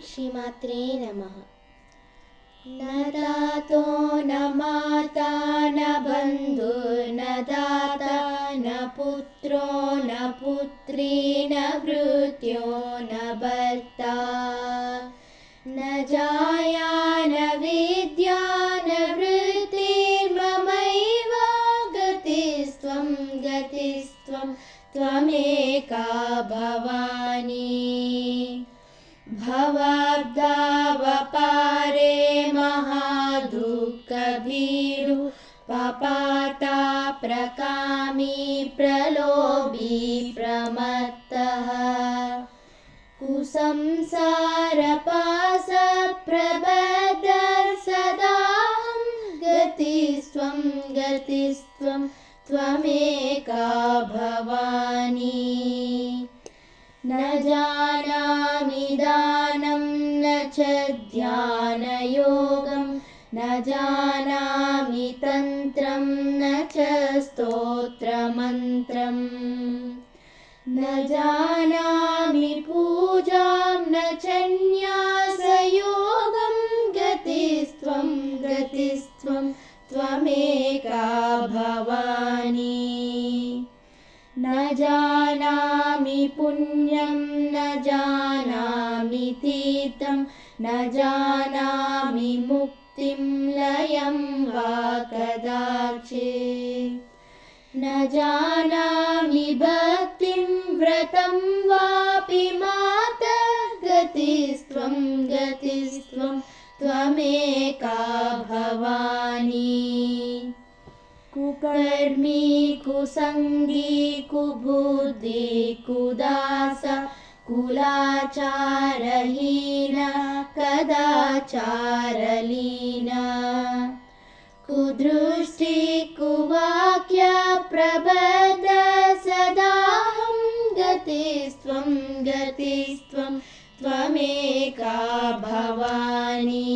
श्रीमात्रे नमः। न दातो न माता न बन्धुर्न दाता न पुत्रो न पुत्री न भृत्यो न भर्ता न जाया न विद्या न वृत्तिर्ममैव गतिस्त्वं त्वमेका भवानी। भवाब्दावपारे महादुःखभीरु पपाता प्रकामी प्रलोभी प्रमत्तः कुसंसारपाशप्रबद्धः सदाहं गतिस्त्वं त्वमेका भवानी। न जानामि दानं न च ध्यानयोगं न जानामि तन्त्रं न च स्तोत्रमन्त्रम् न जानामि पूजां न च न्यासयोगं गतिस्त्वं त्वमेका भवानी। न जानामि पुण्यं न जानामि तीर्थं न जानामि मुक्तिं लयं वा कदाचित् न जानामि भक्तिं व्रतं वापि माता गतिस्त्वं त्वमेका भवानी। कुकर्मी कुसंगी कुबुद्धि कुदास कुलाचारहीना कदाचारलीना कुदृष्टि कुवाक्य प्रबद्ध सदाहं गतिस्त्वं त्वमेका भवानी।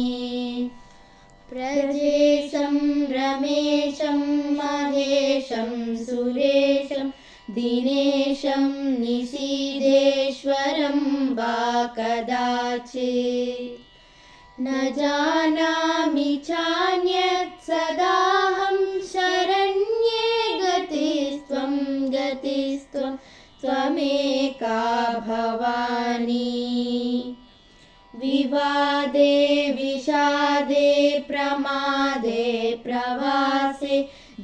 प्रजेशं रमेशं महेशं सुरेशं दिनेशं निशीधेश्वरं वा कदाचित् न जानामि चान्यत् सदाहं शरण्ये गतिस्त्वं त्वमेका भवानी। विवादे विषादे प्रमादे प्रवासे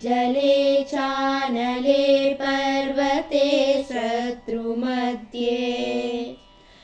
जले चानले पर्वते शत्रुमध्ये